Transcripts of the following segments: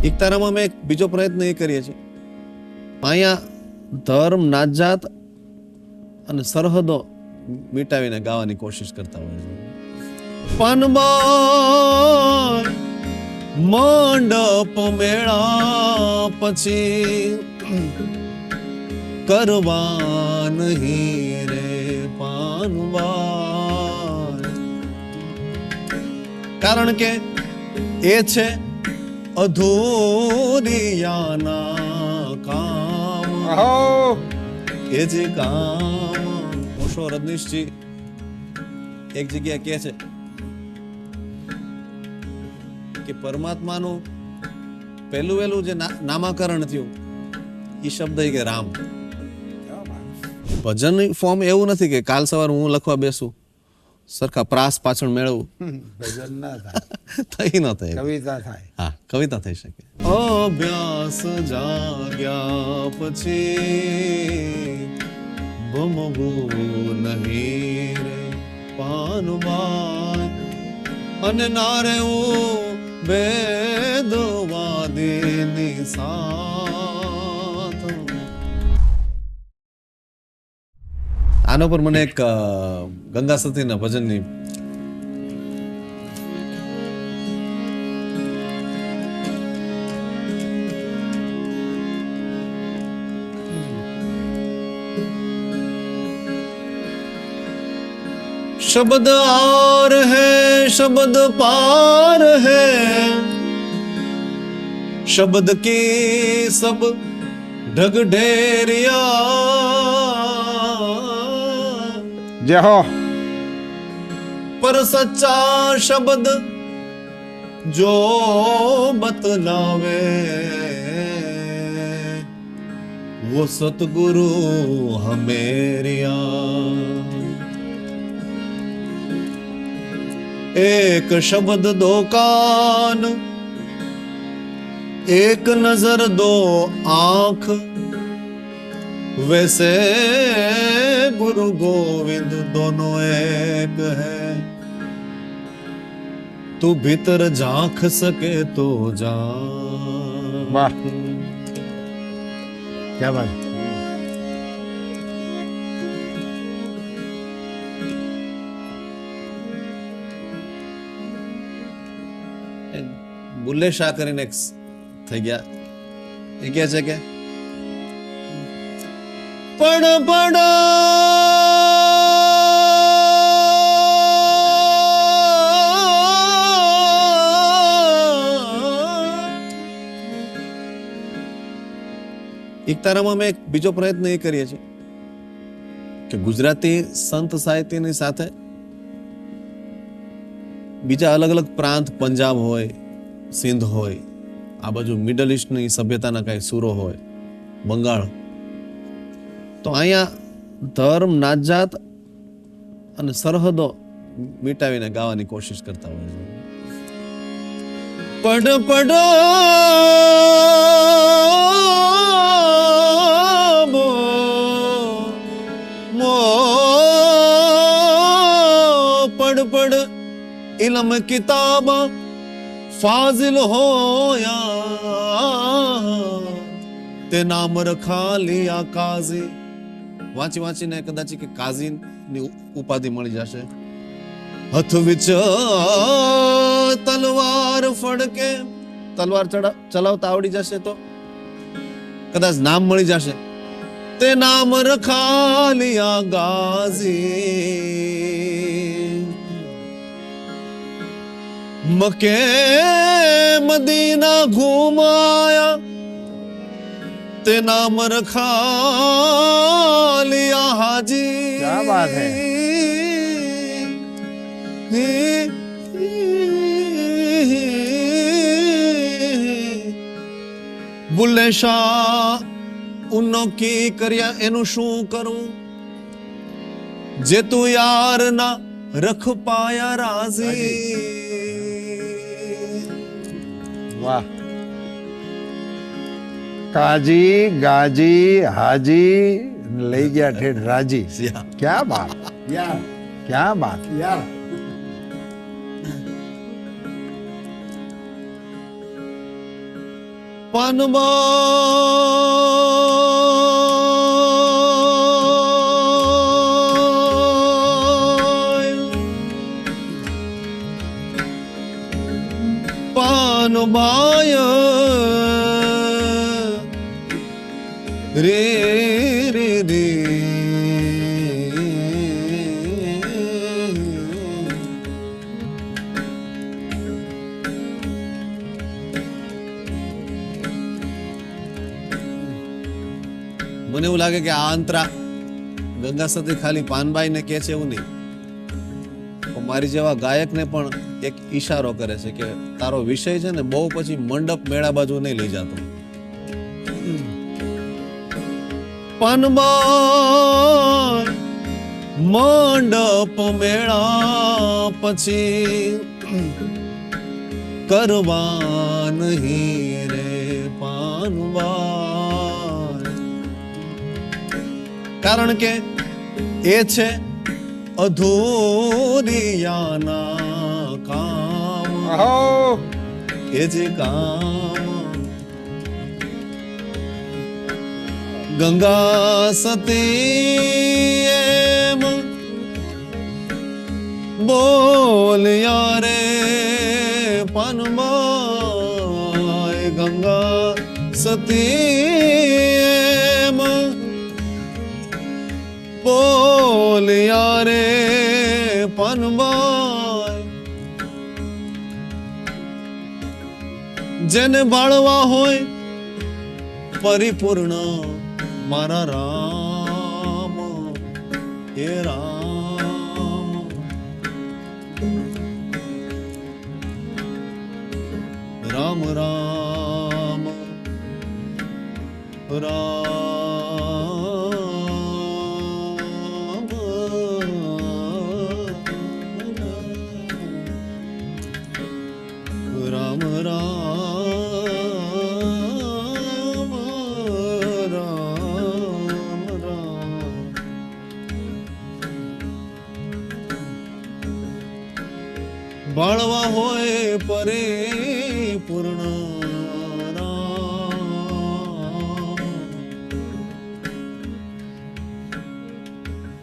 એકતારામાં અમે એક બીજો પ્રયત્ન એ કરીએ છીએ, અહીંયા ધર્મ, નાત, જાત અને સરહદો મિટાવીને ગાવાની કોશિશ કરતા હોય છે. પાનબાર મંડપ મેળા પછી કરવા નહીં રે પાનબાર, કારણ કે એ છે અધૂરિયાના કામ, એ જે કામ. ઓશો રજનીશજી એક જગ્યા કહે છે કે પરમાત્માનું પહેલું વહેલું જે નામાકરણ થયું એ શબ્દ કે રામ. ભજન ફોર્મ એવું નથી કે કાલ સવારે હું લખવા બેસું સરખા પ્રાસ પાછળ મેળવું, ભજન ના થાય, થઈ ન થાય, કવિતા થાય. હા કવિતા થઈ શકે. અભ્યાસ જાગ્યા પછી ભમવું નહીં રે પાનબાઈ, અને ના રહેવું વેદવાદીની સાથ. આના પર મને એક ગંગા સતીના ભજનની शब्द आर है शब्द पार है, शब्द की सब ढग ढेरिया, जय हो. पर सच्चा शब्द जो बतलावे वो सतगुरु हमेरिया. एक शब्द दो कान, एक नजर दो आंख, वैसे गुरु गोविंद दोनों एक है. तू भीतर झांक सके तो जा. वाह, क्या बात. બુલ્લે શાહ કરીને એક થઈ ગયા, એ કહે છે કે પડ પડ એકતારામાં અમે એક બીજો પ્રયત્ન એ કરીએ છીએ કે ગુજરાતી સંત સાહિત્યની સાથે બીજા અલગ અલગ પ્રાંત, પંજાબ હોય, સિંધ હોય, આ બાજુ મિડલ ઇસ્ટની સભ્યતાના કઈ સુરો હોય, બંગાળ, તો અહીંયા ધર્મ, નાત, જાત અને સરહદો મિટાવીને ગાવાની કોશિશ કરતા હોય છે. પડ પડ મો પડ પડ इलम किताब फाजिल होया, ते नाम रखा लिया काजी. વાંચી વાંચીને કદાચ કે કાઝી ની ઉપાધિ મળી જશે. હથ વિચ તલવાર ફડકે, તલવાર ચલાવતા આવડી જશે તો કદાચ નામ મળી જશે. તે નામ રખા લિયા ગાઝી, मके मदीना घुमाया, ते नाम रखा लिया हाजी. क्या बात है. बुल्ले शाह उन्नो की કર્યા એનું શું કરું, જે તું યાર ના રખ પાયા રાજી. वाह. काजी गाजी हाजी લઈ ગયા ઠેઠ રાજી. क्या बात. यार क्या बात. यार પાનબાય રે રે રે મને એવું લાગે કે આ અંતરા ગંગા સતી ખાલી પાનબાઈ ને કે છે એવું નહીં, પણ મારી જેવા ગાયક ને પણ એક ઈશારો કરે છે કે તારો વિષય છે ને બહુ પછી મંડપ મેળા બાજુ નહીં લઈ જતો. પાનબાઈ મંડપ મેળા પછી કરવા નહીં રે પાનબાઈ, કારણ કે એ છે અધૂરિયાના કામ, એ જે કામ ગંગા સતી એમ બોલ્યા રે પાનબાઈ, ગંગા સતી એમ બોલ્યા રે પાનબાઈ, જેને બાળવા હોય પરિપૂર્ણ મારા રામ, હે રામ રામ રામ રામ રામ રામ રામ. બાળવા હોય પરિપૂર્ણ રામ.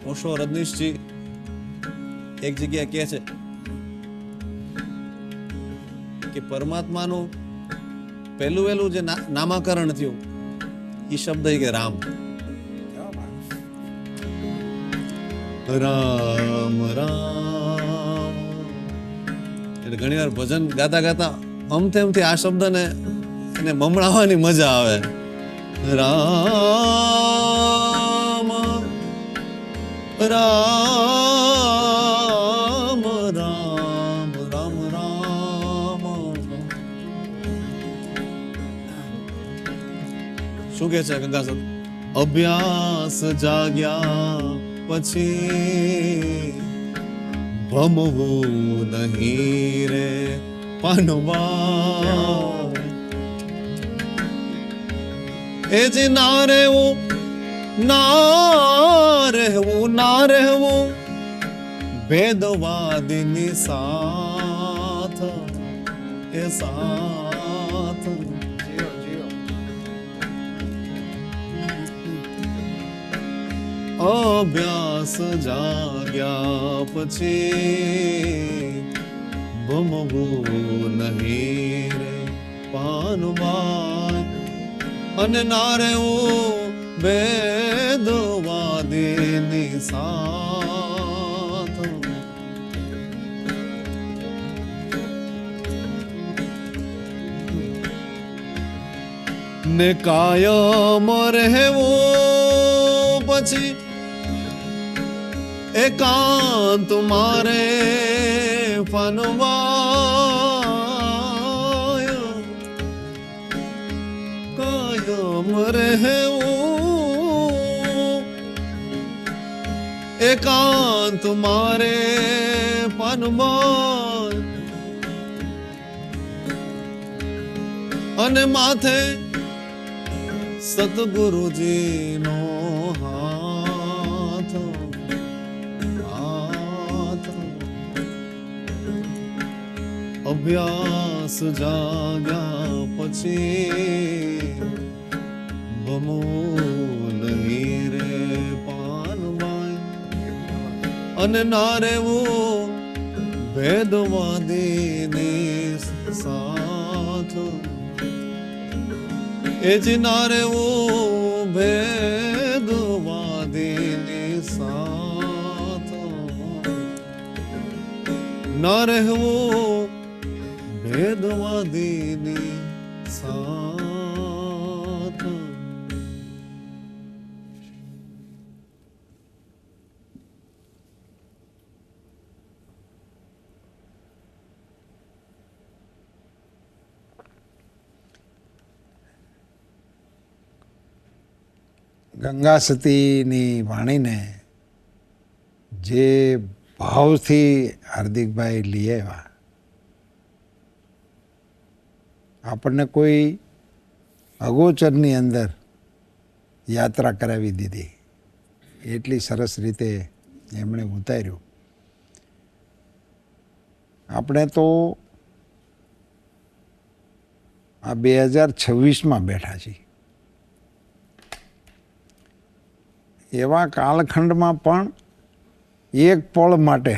ઓશો રજનીશજી એક જગ્યા કહે છે કે પરમાત્માનું પહેલું વહેલું જે નામાકરણ થયું એ શબ્દ કે રામ. રામ રામ એટલે ઘણી વાર ભજન ગાતા ગાતા અમથી આ શબ્દને એને મમણાવવાની મજા આવે. રામ રામ રામ રામ રામ. શું કે છે ગંગા સત? અભ્યાસ જાગ્યા પછી ભમવું નહીં રે પાનબાઈ, એ જ ના રહેવું ના રહેવું ના રહેવું ભેદવાદની સાથ, એ સાથ અભ્યાસ જાગ્યા પછી ભમવું નહીં રે પાનબાઈ, અને ના રહેવું ભેદવાદીની સાથ. ને કાયમ રહેવું પછી એકાંત મારે પાનબાઈ, કાયમ રહેવું એકાંત મારે પાનબાઈ, અને માથે સતગુરુજીનો હાથ, હાથ. અભ્યાસ જાગ્યા પછી બમૂલ હીરે પાનબાઈ અને ના રેવું ભેદવાદીની સાથ એ જ ના રેવું ભેદવાદીની સાથ ના રહેવું ભેદવાદીની સાથ. ગંગા સતીની વાણીને જે ભાવથી હાર્દિકભાઈ લઈ આવ્યા, આપણને કોઈ અગોચરની અંદર યાત્રા કરાવી દીધી. એટલી સરસ રીતે એમણે ઉતાર્યું. આપણે તો આ 2026માં બેઠા છીએ. એવા કાળખંડમાં પણ એક પળ માટે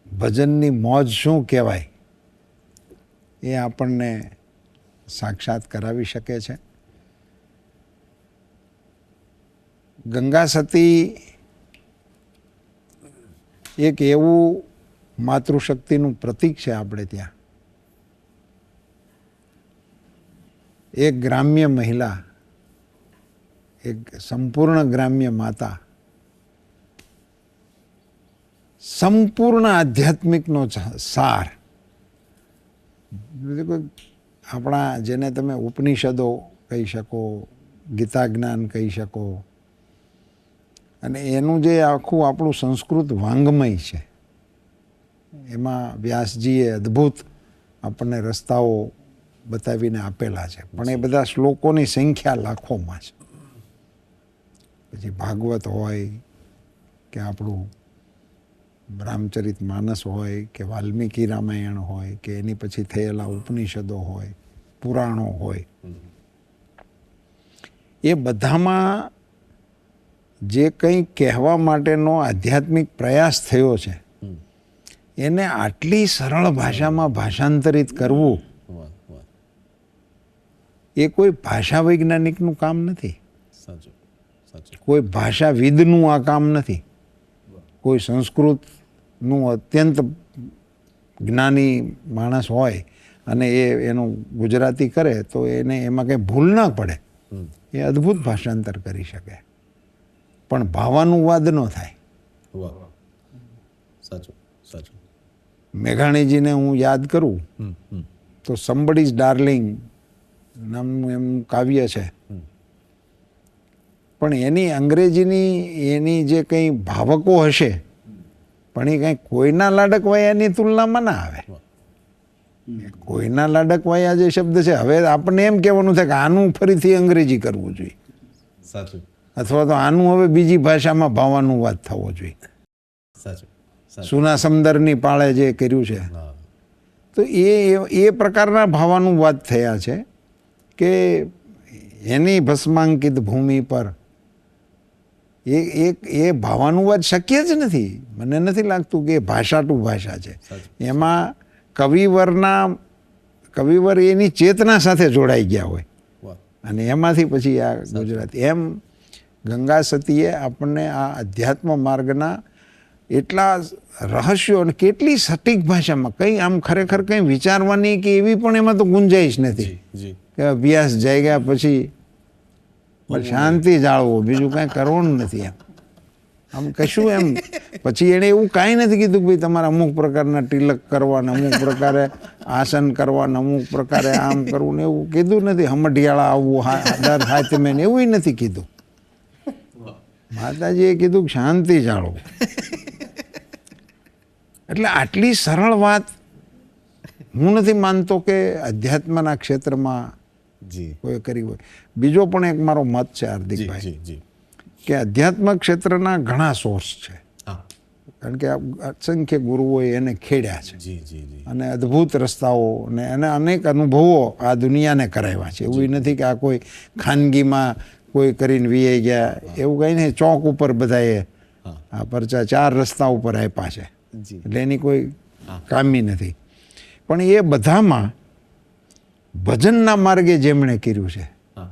ભજનની મોજ શું કહેવાય એ આપણને સાક્ષાત કરાવી શકે છે. ગંગા સતી એક એવું માતૃશક્તિનું પ્રતીક છે આપણે ત્યાં. એક ગ્રામ્ય મહિલા, એક સંપૂર્ણ ગ્રામ્ય માતા, સંપૂર્ણ આધ્યાત્મિકનો સાર. આપણા જેને તમે ઉપનિષદો કહી શકો, ગીતા જ્ઞાન કહી શકો, અને એનું જે આખું આપણું સંસ્કૃત વાંગ્મય છે, એમાં વ્યાસજીએ અદ્ભુત આપણને રસ્તાઓ બતાવીને આપેલા છે. પણ એ બધા શ્લોકોની સંખ્યા લાખોમાં છે. પછી ભાગવત હોય કે આપણું રામચરિત માનસ હોય કે વાલ્મીકી રામાયણ હોય કે એની પછી થયેલા ઉપનિષદો હોય, પુરાણો હોય, એ બધામાં જે કંઈ કહેવા માટેનો આધ્યાત્મિક પ્રયાસ થયો છે એને આટલી સરળ ભાષામાં ભાષાંતરિત કરવું એ કોઈ ભાષા વૈજ્ઞાનિકનું કામ નથી. કોઈ ભાષાવિદનું આ કામ નથી. કોઈ સંસ્કૃતનું અત્યંત જ્ઞાની માણસ હોય અને એનું ગુજરાતી કરે તો એને એમાં કંઈ ભૂલ ના પડે. એ અદ્ભુત ભાષાંતર કરી શકે, પણ ભાવાનુવાદ ન થાય. મેઘાણીજીને હું યાદ કરું તો સમબડીઝ ડાર્લિંગ નામનું એમનું કાવ્ય છે, પણ એની અંગ્રેજીની એની જે કંઈ ભાવકો હશે પણ એ કંઈ કોઈના લાડકવાયાની તુલનામાં ના આવે. કોઈના લાડકવાયા જે શબ્દ છે, હવે આપણને એમ કહેવાનું થાય કે આનું ફરીથી અંગ્રેજી કરવું જોઈએ, અથવા તો આનું હવે બીજી ભાષામાં ભાવાનુવાદ થવો જોઈએ. સુના સમદરની પાળે જે કર્યું છે, તો એ પ્રકારના ભાવાનુવાદ થયા છે કે એની ભસ્માંકિત ભૂમિ પર એ ભાવાનુવાદ શક્ય જ નથી. મને નથી લાગતું કે એ ભાષા ટુ ભાષા છે. એમાં કવિવર એની ચેતના સાથે જોડાઈ ગયા હોય અને એમાંથી પછી આ ગુજરાતી. એમ ગંગા સતીએ આપણને આ અધ્યાત્મ માર્ગના એટલા રહસ્યો અને કેટલી સટીક ભાષામાં, કંઈ આમ ખરેખર કંઈ વિચારવાની કે એવી પણ એમાં તો ગુંજાઈશ નથી કે અભ્યાસ જાગ્યા પછી શાંતિ જાળવો, બીજું કાંઈ કરવાનું નથી. એમ આમ કશું એમ પછી એણે એવું કાંઈ નથી કીધું કે ભાઈ તમારે અમુક પ્રકારના તિલક કરવાના, અમુક પ્રકારે આસન કરવાના, અમુક પ્રકારે આમ કરવું ને એવું કીધું નથી. હમઢિયાળા આવવું દર હાથમે ને એવું નથી કીધું. માતાજીએ કીધું કે શાંતિ જાળવો. એટલે આટલી સરળ વાત હું નથી માનતો કે અધ્યાત્મના ક્ષેત્રમાં કોઈ કરી હોય. બીજો પણ એક મારો મત છે હાર્દિકભાઈ, કે અધ્યાત્મ ક્ષેત્રના ઘણા સોર્સ છે. કારણ કે અસંખ્ય ગુરુઓએ એને ખેડ્યા છે જી જી જી અને અદ્ભુત રસ્તાઓ અને એને અનેક અનુભવો આ દુનિયાને કરાવ્યા છે. એવું નથી કે આ કોઈ ખાનગીમાં કોઈ કરીને વીએ ગયા, એવું કંઈ નહીં. ચોક ઉપર બધાએ આ પરચા 4 રસ્તા ઉપર આપ્યા છે, જી એટલે એની કોઈ કામી નથી. પણ એ બધામાં ભજનના માર્ગે જેમણે કર્યું છે હા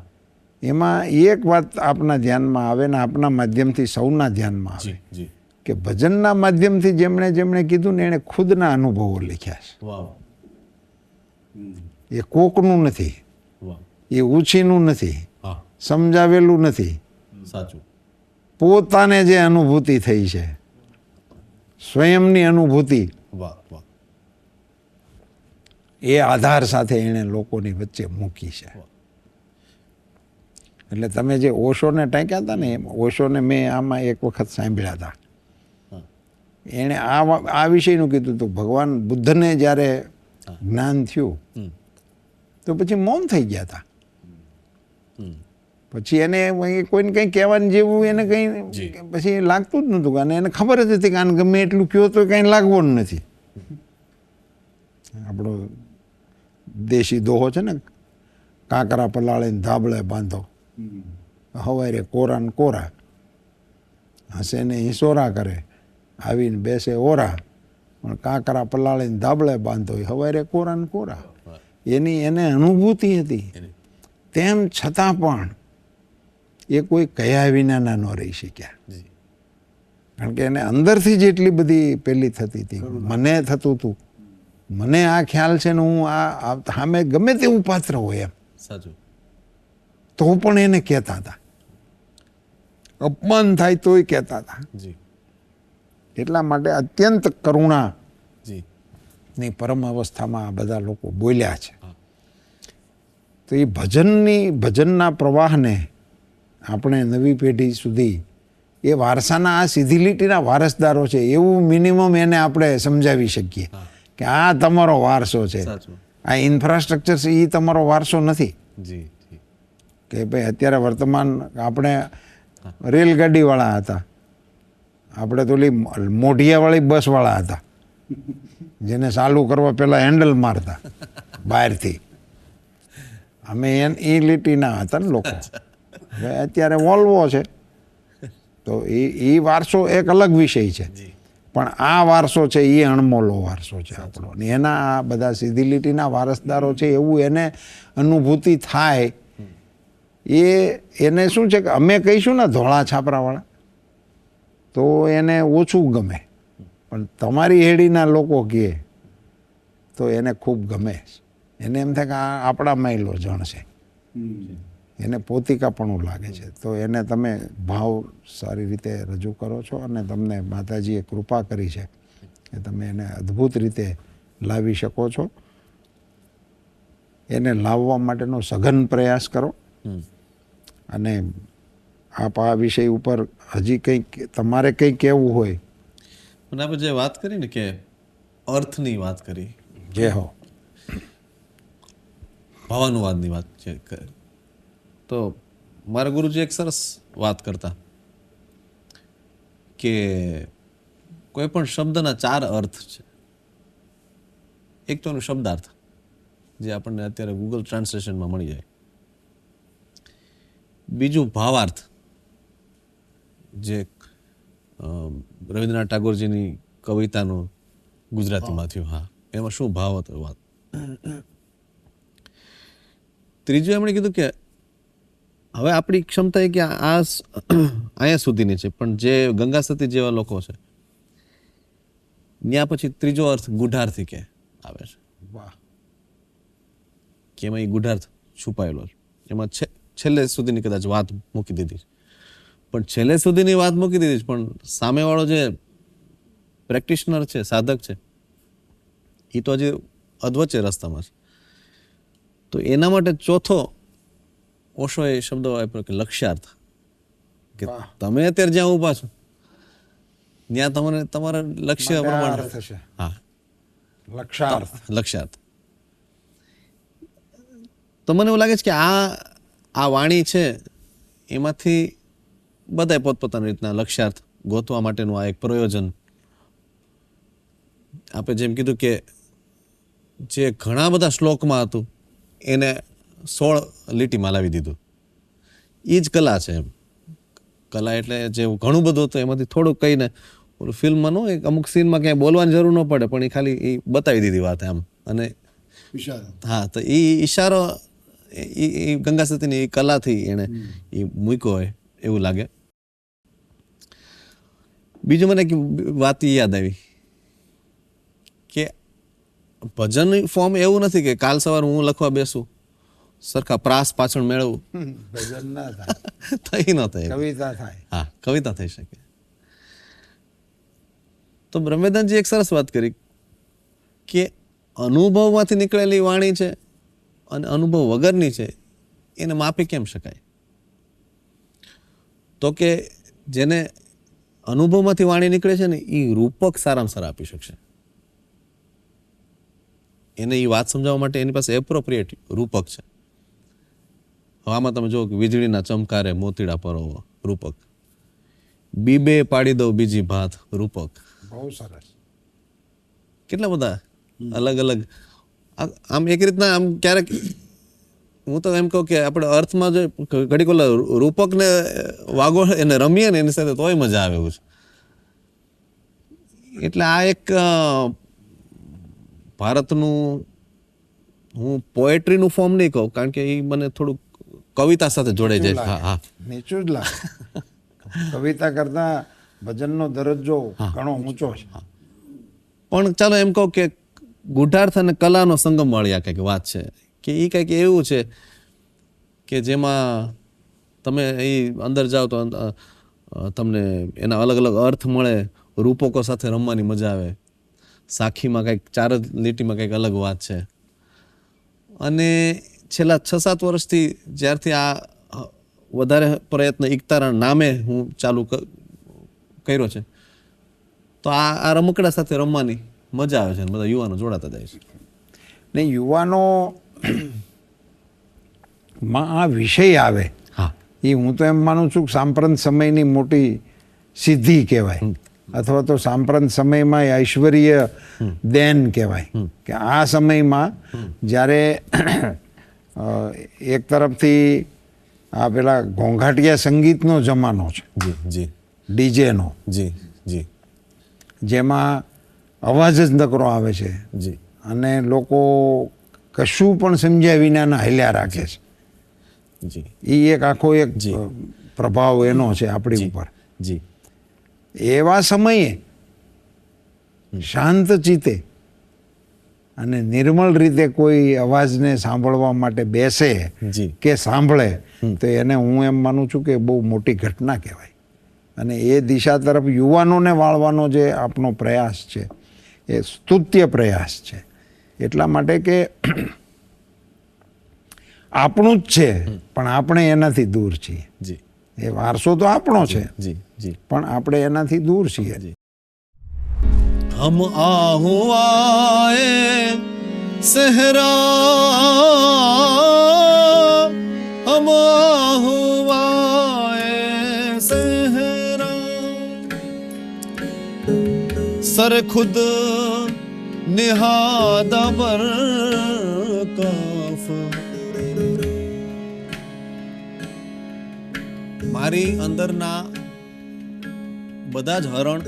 એમાં એક વાત આપના ધ્યાનમાં આવે ને આપના માધ્યમથી સૌના ધ્યાનમાં આવે જી જી કે ભજનના માધ્યમથી જેમણે કીધું ને એણે ખુદના અનુભવો લખ્યા છે. વાવ એ કોકનું નથી, વાવ એ ઉછીનું નથી, હા સમજાવેલું નથી. સાચું પોતાને જે અનુભૂતિ થઈ છે, સ્વયંની અનુભૂતિ, વાહ વાહ એ આધાર સાથે એણે લોકોની વચ્ચે મૂકી છે. એટલે તમે જે ઓશોને ટાંક્યા હતા ને, એમ ઓશોને મેં આમાં એક વખત સાંભળ્યા હતા. એણે આ વિષયનું કીધું હતું. ભગવાન બુદ્ધને જ્યારે જ્ઞાન થયું તો પછી મૌન થઈ ગયા હતા. પછી એને કોઈને કંઈ કહેવાની જેવું એને કંઈ પછી લાગતું જ નહોતું. અને એને ખબર જ હતી કે આને ગમે એટલું કહો તો કંઈ લાગવાનું નથી. આપણો દેશી દોહો છે ને, કાંકરા પલાળીને ધાબળે બાંધો, હવારે કોરા ને કોરા, હસે ને હિંસોરા કરે, આવીને બેસે ઓરા, પણ કાંકરા પલાળીને ધાબળે બાંધો, હવારે કોરા ને કોરા. એની એને અનુભૂતિ હતી. તેમ છતાં પણ એ કોઈ કયા વિનાના ન રહી શક્યા. કારણ કે એને અંદરથી જ એટલી બધી પેલી થતી હતી. મને થતું હતું, મને આ ખ્યાલ છે ને હું આ સામે ગમે તેવું પાત્ર હોય એમ, સાચું, તો પણ એને કહેતા હતા. અપમાન થાય તોય કહેતા હતા. જી એટલા માટે અત્યંત કરુણા જી ની પરમ અવસ્થામાં આ બધા લોકો બોલ્યા છે. તો એ ભજનના પ્રવાહને આપણે નવી પેઢી સુધી એ વારસાના આ સીધી લીટીના વારસદારો છે એવું મિનિમમ એને આપણે સમજાવી શકીએ કે આ તમારો વારસો છે. સાચું, આ ઇન્ફ્રાસ્ટ્રક્ચર છે એ તમારો વારસો નથી. જી જી કે ભાઈ અત્યારે વર્તમાન આપણે રેલગાડીવાળા હતા, આપણે તો ઓલી મોઢિયાવાળી બસવાળા હતા, જેને ચાલુ કરવા પહેલાં હેન્ડલ મારતા બહારથી. અમે એ લીટીના હતા ને લોકો. હવે અત્યારે વોલ્વો છે, તો એ વારસો એક અલગ વિષય છે. પણ આ વારસો છે એ અણમોલો વારસો છે આપણો. ને એના આ બધા સીધી લીટીના વારસદારો છે એવું એને અનુભૂતિ થાય. એને શું છે કે અમે કહીશું ને ધોળા છાપરાવાળા તો એને ઓછું ગમે, પણ તમારી હેડીના લોકો કહે તો એને ખૂબ ગમે. એને એમ થાય કે આ આપણા માયલો જણ છે, એને પોતિકાપણું લાગે છે. તો એને તમે ભાવ સારી રીતે રજૂ કરો છો અને તમને માતાજીએ કૃપા કરી છે કે તમે એને અદ્ભુત રીતે લાવી શકો છો. એને લાવવા માટેનો સઘન પ્રયાસ કરો. અને આપ આ વિષય ઉપર હજી કંઈક તમારે કંઈ કહેવું હોય. અને આપણે જે વાત કરી ને કે અર્થની વાત કરી, જે હો ભાવાનુવાદની વાત છે, તો મારા ગુરુજી એક સરસ વાત કરતા કે કોઈ પણ શબ્દના 4 અર્થ છે. એક તો એનો શબ્દાર્થ જે આપણને અત્યારે ગૂગલ ટ્રાન્સલેશનમાં મળી જાય. બીજું ભાવાર્થ જે રવિન્દ્રનાથ ટાગોરજીની કવિતાનો ગુજરાતીમાં થયું, હા એમાં શું ભાવ હતો વાત. ત્રીજું એમણે કીધું કે હવે આપણી ક્ષમતા એ કે આ અહીંયા સુધીની છે, પણ જે ગંગા સતી જેવા લોકો છે ત્યાં પછી ત્રીજો અર્થ ગુઢાર્થી કે આવે છે. વાહ, કે એમાં એ ગુઢાર્થ છુપાયેલો છે. એમાં છેલ્લે સુધીની કદાચ વાત મૂકી દીધી, પણ છેલ્લે સુધીની વાત મૂકી દીધી, પણ સામેવાળો જે પ્રેક્ટિશનર છે, સાધક છે, એ તો હજી અધવચ્ચે રસ્તામાં છે. તો એના માટે ચોથો ઓશોએ શબ્દ વાપર્યો કે લક્ષ્યાર્થ, કે તમે અત્યારે જ્યાં ઊભા છો ત્યાં તમને તમારા લક્ષ્ય પ્રમાણે થશે. હા, લક્ષાર્થ. લક્ષ્યાર્થ. તો મને એવું લાગે છે કે આ વાણી છે એમાંથી બધાય પોતપોતાની રીતના લક્ષ્યાર્થ ગોતવા માટેનું આ એક પ્રયોજન આપણે જેમ કીધું કે જે ઘણા બધા શ્લોકમાં હતું એને 16 લીટીમાં લાવી દીધું. એ જ કલા છે એમ. કલા એટલે જે ઘણું બધું હતું એમાંથી થોડુંક કહીને ઓલું ફિલ્મમાં નો એક અમુક સીનમાં ક્યાંય બોલવાની જરૂર ન પડે પણ એ ખાલી એ બતાવી દીધી વાત એમ. અને હા, તો એ ઈશારો એ ગંગા સતીની એ કલાથી એને એ મૂક્યો હોય એવું લાગે. બીજું મને એક વાત યાદ આવી કે ભજન ફોર્મ એવું નથી કે કાલ સવારે હું લખવા બેસું સરખા પ્રાસ પાછળ મેળવું ભજન ના થાય, થઈ ન થાય, કવિતા થાય. હા કવિતા થઈ શકે. તો બ્રહ્મવેદાંતજી એક સરસ વાત કરી કે અનુભવમાંથી નીકળેલી વાણી છે અને અનુભવ વગરની છે એને માપી કેમ શકાય? તો કે જેને અનુભવમાંથી વાણી નીકળે છે ને એ રૂપક સારામાં સારા આપી શકશે. એને એ વાત સમજાવવા માટે એની પાસે એપ્રોપ્રિએટ રૂપક છે. હવે આમાં તમે જુઓ કે વીજળીના ચમકારે મોતીડા પરોવો રૂપક, બીબે પાડી દો બીજી ભાત રૂપક. બહુ સરસ. કેટલા બધા અલગ અલગ આમ એક રીતના આમ ક્યારેક હું તો એમ કહું કે આપણે અર્થમાં જો ઘડીક ઓલા રૂપકને વાગો એને રમીએ ને એની સાથે તોય મજા આવે એવું છે. એટલે આ એક ભારતનું હું પોએટ્રીનું ફોર્મ નહીં કહું કારણ કે એ મને થોડુંક કવિતા સાથે જોડાઈ જાય. હા હા, નીચું જ લાગે. કવિતા કરતા ભજનનો દરજ્જો ઘણો ઊંચો છે. પણ ચાલો એમ કહું કે ગુઢાર્થ અને કલાનો સંગમ વાળી આ કંઈક વાત છે કે એ કંઈક એવું છે કે જેમાં તમે એ અંદર જાઓ તો તમને એના અલગ અલગ અર્થ મળે, રૂપકો સાથે રમવાની મજા આવે. સાખીમાં કંઈક 4 જ લીટીમાં કંઈક અલગ વાત છે. અને છેલ્લા 6-7 વર્ષથી જ્યારથી આ વધારે પ્રયત્ન એકતારા નામે હું ચાલુ કર્યો છે તો આ રમકડા સાથે રમવાની મજા આવે છે અને બધા યુવાનો જોડાતા જાય છે. ને યુવાનો માં આ વિષય આવે હા, એ હું તો એમ માનું છું કે સાંપ્રત સમયની મોટી સિદ્ધિ કહેવાય અથવા તો સાંપ્રત સમયમાં એ ઐશ્વર્ય દેન કહેવાય કે આ સમયમાં જ્યારે એક તરફથી આ પેલા ઘોંઘાટિયા સંગીતનો જમાનો છે, જી જી, ડીજેનો, જી જી, જેમાં અવાજ જ નકરો આવે છે જી, અને લોકો કશું પણ સમજ્યા વિનાના હલ્યા રાખે છે. જી એ એક આખો એક પ્રભાવ એનો છે આપણી ઉપર. જી, એવા સમયે શાંત ચિત્તે અને નિર્મળ રીતે કોઈ અવાજને સાંભળવા માટે બેસે જી, કે સાંભળે તો એને હું એમ માનું છું કે બહુ મોટી ઘટના કહેવાય. અને એ દિશા તરફ યુવાનોને વાળવાનો જે આપણો પ્રયાસ છે એ સ્તુત્ય પ્રયાસ છે. એટલા માટે કે આપણું જ છે પણ આપણે એનાથી દૂર છીએ. જી, એ વારસો તો આપણો છે જી, જી, પણ આપણે એનાથી દૂર છીએ. જી. હમ આહુઆએ સહરા, હમ આહુઆએ સહરા, સર ખુદ નિહાદા પર કાફ. મારી અંદરના બધા જ હરણ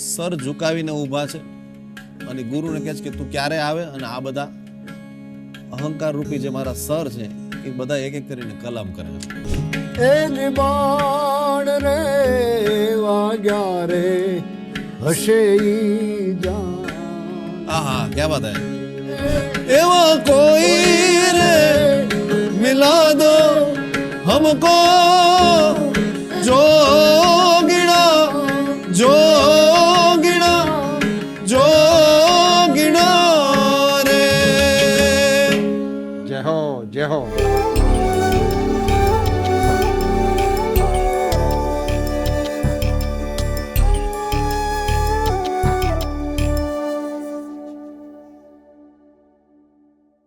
સર ઝુકાવીને ઊભા છે અને ગુરુને કહે છે કે તું ક્યારે આવે. અને આ બધા અહંકાર રૂપી જે મારા સર છે એ બધા એક એક કરીને કલામ કરે છે. એ નિબાણ રે વાગ્યા રે હશે ઈ જાન. આહા, ક્યા બાત હે. એવા કોઈ રે મિલા દો हमको जोगिना जोगिना जोगिना रे. જય હો, જય હો.